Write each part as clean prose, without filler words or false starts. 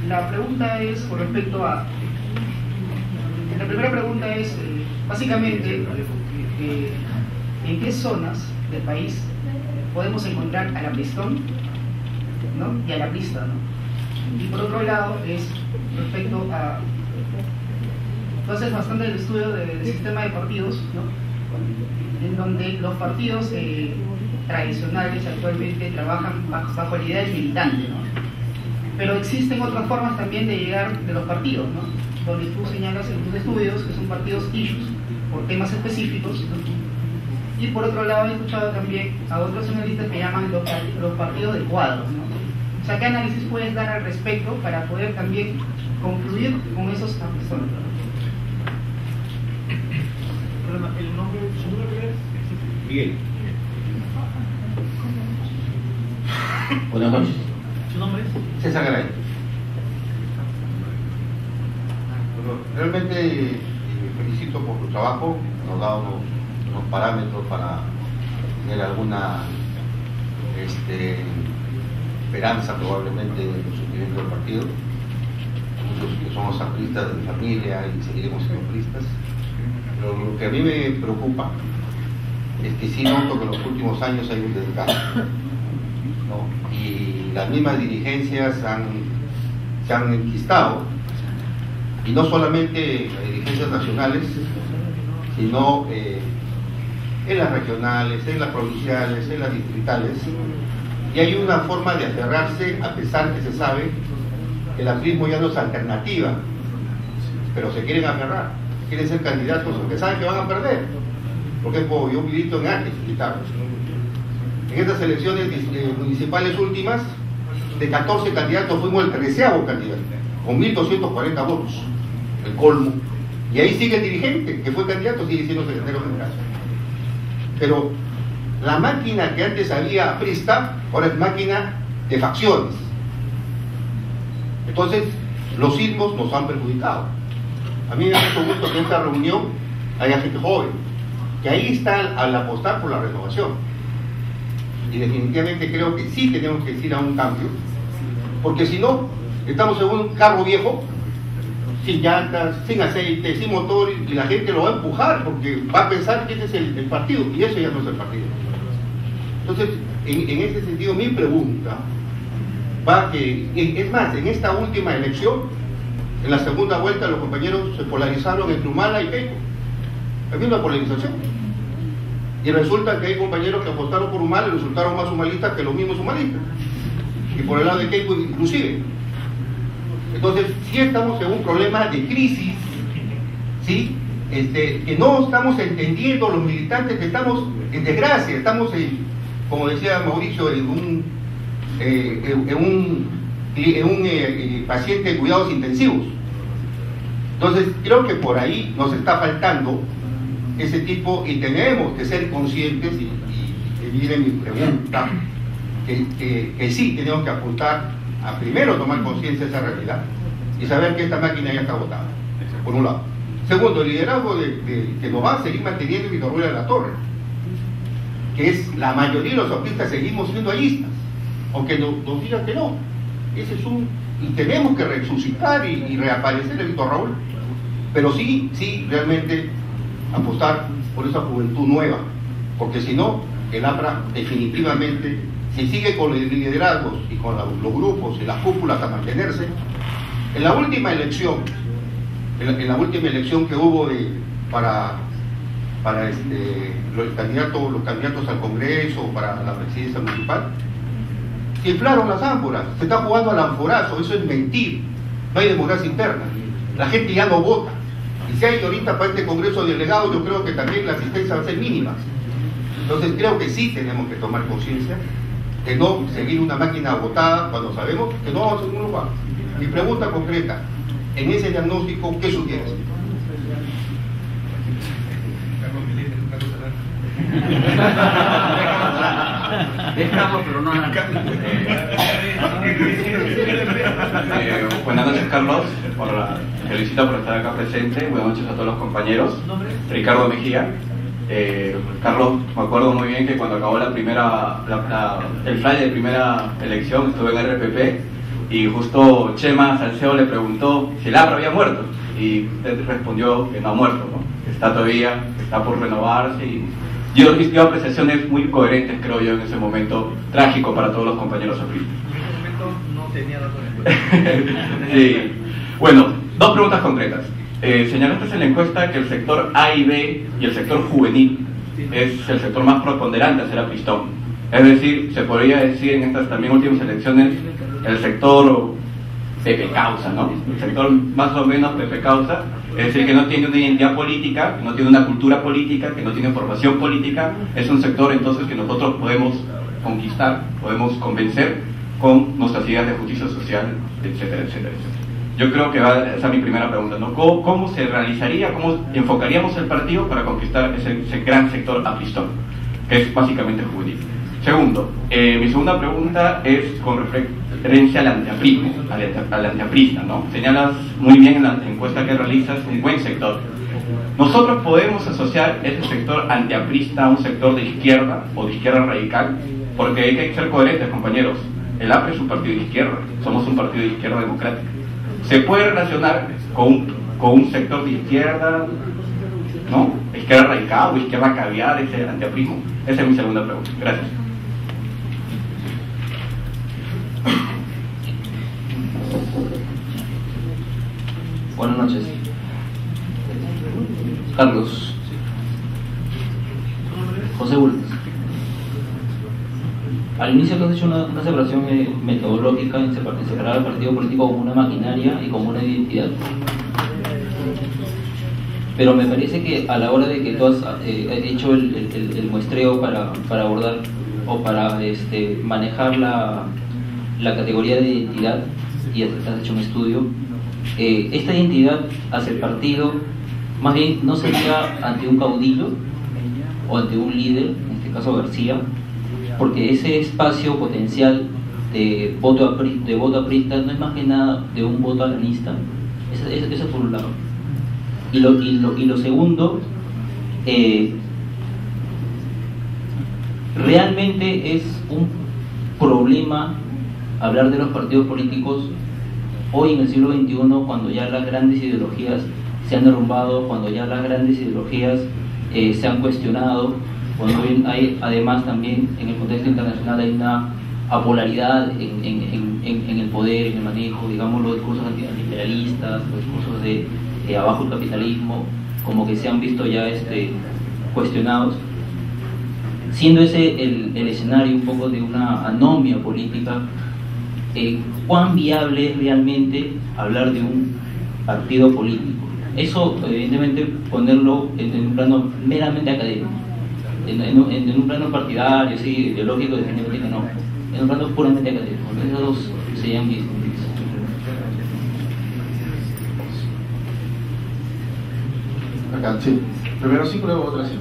La pregunta es con respecto a... La primera pregunta es, básicamente, ¿en qué zonas del país podemos encontrar al aplistón, ¿no?, y al aplista, ¿no? Y por otro lado es respecto a... Entonces, bastante el estudio del sistema de partidos, ¿no?, en donde los partidos tradicionales actualmente trabajan bajo la idea del militante, ¿no? Pero existen otras formas también de llegar de los partidos, ¿no?, donde tú señalas en tus estudios que son partidos issues, por temas específicos, ¿no? Y por otro lado he escuchado también a otros analistas que llaman los partidos de cuadros, ¿no? O sea, ¿qué análisis puedes dar al respecto para poder también concluir con esos personas? ¿El nombre de su nombre es? Miguel. Buenas noches. ¿Su nombre es? César Garay. Bueno, realmente felicito por tu trabajo, nos da unos parámetros para tener alguna esperanza probablemente en el surgimiento del partido. Nosotros que somos apristas de familia y seguiremos siendo apristas. Pero lo que a mí me preocupa es que sí noto que en los últimos años hay un desgaste, ¿no? Y las mismas dirigencias se han enquistado, y no solamente las dirigencias nacionales, sino en las regionales, en las provinciales, en las distritales, y hay una forma de aferrarse a pesar que se sabe que el aprismo ya no es alternativa, pero se quieren aferrar, quieren ser candidatos aunque saben que van a perder. Por ejemplo, yo milito en Ángeles, en estas elecciones municipales últimas, de 14 candidatos fuimos el 13º candidato, con 1.240 votos, el colmo. Y ahí sigue el dirigente, que fue candidato, sigue siendo secretario general. Pero la máquina que antes había aprista, ahora es máquina de facciones. Entonces, los sismos nos han perjudicado. A mí me ha mucho gusto que en esta reunión haya gente joven, que ahí está al apostar por la renovación. Y definitivamente creo que sí tenemos que ir a un cambio, porque si no, estamos en un carro viejo, sin llantas, sin aceite, sin motor, y la gente lo va a empujar porque va a pensar que ese es el partido, y eso ya no es el partido. Entonces, en ese sentido, mi pregunta va que, es más, en esta última elección, en la segunda vuelta, los compañeros se polarizaron entre Humala y Keiko. Había una polarización. Y resulta que hay compañeros que apostaron por Humala y resultaron más humalistas que los mismos humalistas. Y por el lado de Keiko inclusive. Entonces, sí estamos en un problema de crisis, ¿sí? Que no estamos entendiendo los militantes, que estamos en desgracia, estamos como decía Mauricio, en un paciente de cuidados intensivos. Entonces, creo que por ahí nos está faltando ese tipo, y tenemos que ser conscientes, y viene mi pregunta, que sí tenemos que apuntar a primero tomar conciencia de esa realidad y saber que esta máquina ya está agotada, por un lado. Segundo, el liderazgo que nos va a seguir manteniendo Víctor Rueda de la Torre, que es la mayoría de los apristas seguimos siendo allistas, aunque nos digan que no. Ese es y tenemos que resucitar y reaparecer el Víctor Raúl, pero sí realmente apostar por esa juventud nueva, porque si no, el APRA definitivamente, si sigue con los liderazgos y con los grupos y las cúpulas a mantenerse, en la última elección, que hubo para los candidatos al Congreso, para la presidencia municipal, se inflaron las ánforas, se está jugando al anforazo, eso es mentir, no hay democracia interna, la gente ya no vota, y si hay ahorita para este Congreso de delegados, yo creo que también la asistencia va a ser mínima. Entonces creo que sí tenemos que tomar conciencia de no seguir una máquina agotada cuando sabemos que no vamos a ningún lugar. Mi pregunta concreta, en ese diagnóstico, ¿qué sugieres? Dejamos, pero no. Buenas noches, Carlos. Felicito por estar acá presente. Buenas noches a todos los compañeros. Ricardo Mejía. Carlos, me acuerdo muy bien que cuando acabó el flyer de primera elección estuve en RPP y justo Chema Salcedo le preguntó si el APRA había muerto, y él respondió que no ha muerto, ¿no? Está todavía, está por renovarse, y yo dio apreciaciones muy coherentes, creo yo, en ese momento trágico para todos los compañeros apristas. En ese momento no tenía datos de Sí. Bueno, dos preguntas concretas. Señalaste en la encuesta que el sector A y B y el sector juvenil es el sector más preponderante a ser apristón. Es decir, se podría decir en estas también últimas elecciones el sector Pepe Causa, ¿no? El sector más o menos Pepe Causa, es decir, que no tiene una identidad política, que no tiene una cultura política, que no tiene formación política. Es un sector entonces que nosotros podemos conquistar, podemos convencer con nuestras ideas de justicia social, etcétera, etcétera, etcétera. Yo creo que esa es mi primera pregunta, ¿no? ¿Cómo se realizaría, cómo enfocaríamos el partido para conquistar ese gran sector apristón, que es básicamente juvenil? Segundo, mi segunda pregunta es con referencia al antiaprismo, al antiaprista, ¿no? Señalas muy bien en la encuesta que realizas un buen sector. Nosotros podemos asociar ese sector antiaprista a un sector de izquierda o de izquierda radical, porque hay que ser coherentes, compañeros. El APRA es un partido de izquierda, somos un partido de izquierda democrática. ¿Se puede relacionar con un sector de izquierda, ¿no? Izquierda radical o izquierda caviar, ese antiaprismo? Esa es mi segunda pregunta. Gracias. Buenas noches. Carlos. José Bulnes. Al inicio tú has hecho una separación metodológica en separar al partido político como una maquinaria y como una identidad. Pero me parece que a la hora de que tú has hecho el muestreo para abordar o para manejar la categoría de identidad, y has hecho un estudio, esta identidad hacia el partido más bien no sería ante un caudillo o ante un líder, en este caso García, porque ese espacio potencial de voto aprista no es más que nada de un voto alanista. Eso por un lado. Y lo segundo, realmente es un problema hablar de los partidos políticos hoy en el siglo XXI, cuando ya las grandes ideologías se han derrumbado, cuando ya las grandes ideologías se han cuestionado, cuando hay además también en el contexto internacional hay una apolaridad en el poder, en el manejo, digamos, los discursos antiimperialistas, los discursos de abajo el capitalismo, como que se han visto ya cuestionados, siendo ese el escenario un poco de una anomia política. ¿Cuán viable es realmente hablar de un partido político? Eso, evidentemente, ponerlo en un plano meramente académico, en un plano partidario, sí, ideológico, definitivamente no, en un plano puramente académico. Esos dos serían mis puntos. Acá, sí. Primero 5, luego otras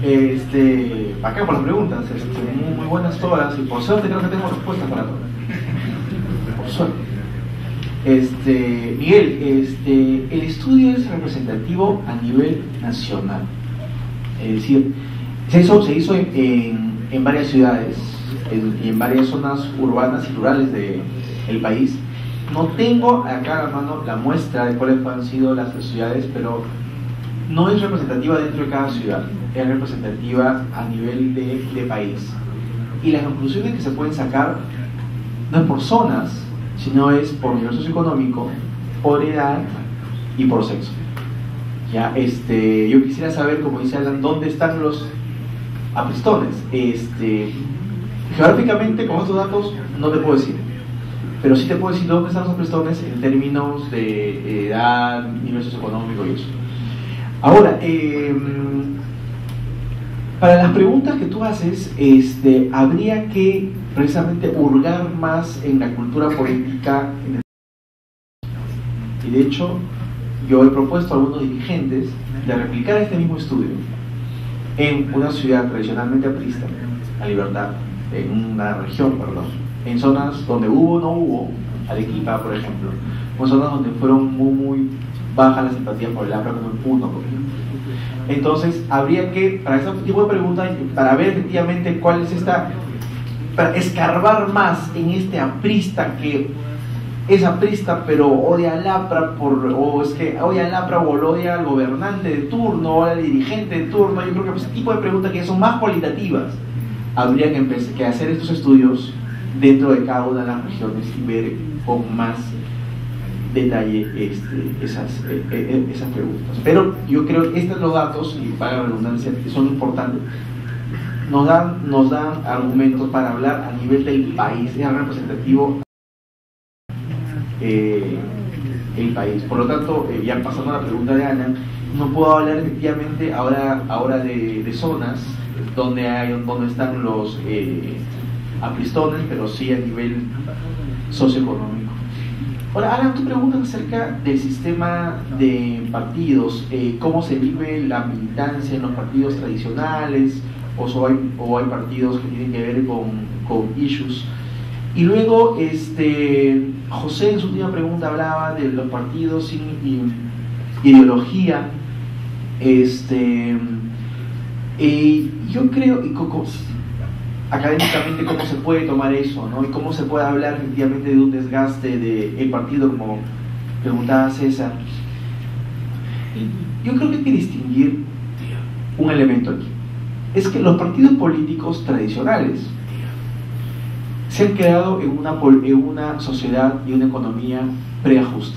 5. Acá por las preguntas, muy buenas todas, y por suerte creo que tengo respuestas para todas. Por suerte. Miguel, el estudio es representativo a nivel nacional. Es decir, se hizo en varias ciudades y en varias zonas urbanas y rurales del país. No tengo acá a la mano la muestra de cuáles han sido las ciudades, pero no es representativa dentro de cada ciudad, es representativa a nivel de país. Y las conclusiones que se pueden sacar no es por zonas, sino es por nivel socioeconómico, por edad y por sexo. Ya, yo quisiera saber, como dice Alan, dónde están los apristones. Geográficamente, con estos datos, no te puedo decir, pero sí te puedo decir dónde están los apristones en términos de edad, nivel socioeconómico y eso. Ahora, para las preguntas que tú haces, habría que precisamente hurgar más en la cultura política. Y de hecho, yo he propuesto a algunos dirigentes de replicar este mismo estudio en una ciudad tradicionalmente aprista, La Libertad, en una región, perdón, en zonas donde hubo o no hubo, Arequipa, por ejemplo, o zonas donde fueron muy bajas las simpatías por el APRA, como en Puno, por ejemplo. Entonces, habría que, para ese tipo de preguntas, para ver efectivamente cuál es para escarbar más en este aprista que es aprista pero odia al APRA o es que odia al APRA o lo odia al gobernante de turno o al dirigente de turno. Yo creo que ese tipo de preguntas que son más cualitativas habría que hacer estos estudios dentro de cada una de las regiones y ver con más detalle esas preguntas. Pero yo creo que estos los datos, y para la redundancia, son importantes, nos dan argumentos para hablar a nivel del país, es representativo el país. Por lo tanto, ya pasando a la pregunta de Ana, no puedo hablar efectivamente ahora de zonas donde están los apristones, pero sí a nivel socioeconómico. Ahora, Alan, tú preguntas acerca del sistema de partidos, cómo se vive la militancia en los partidos tradicionales, o hay partidos que tienen que ver con issues. Y luego, José en su última pregunta hablaba de los partidos sin ideología. Yo creo, académicamente, cómo se puede tomar eso, ¿no? Y cómo se puede hablar efectivamente de un desgaste del partido, como preguntaba César. Yo creo que hay que distinguir un elemento aquí. Es que los partidos políticos tradicionales se han creado en una sociedad y una economía preajuste.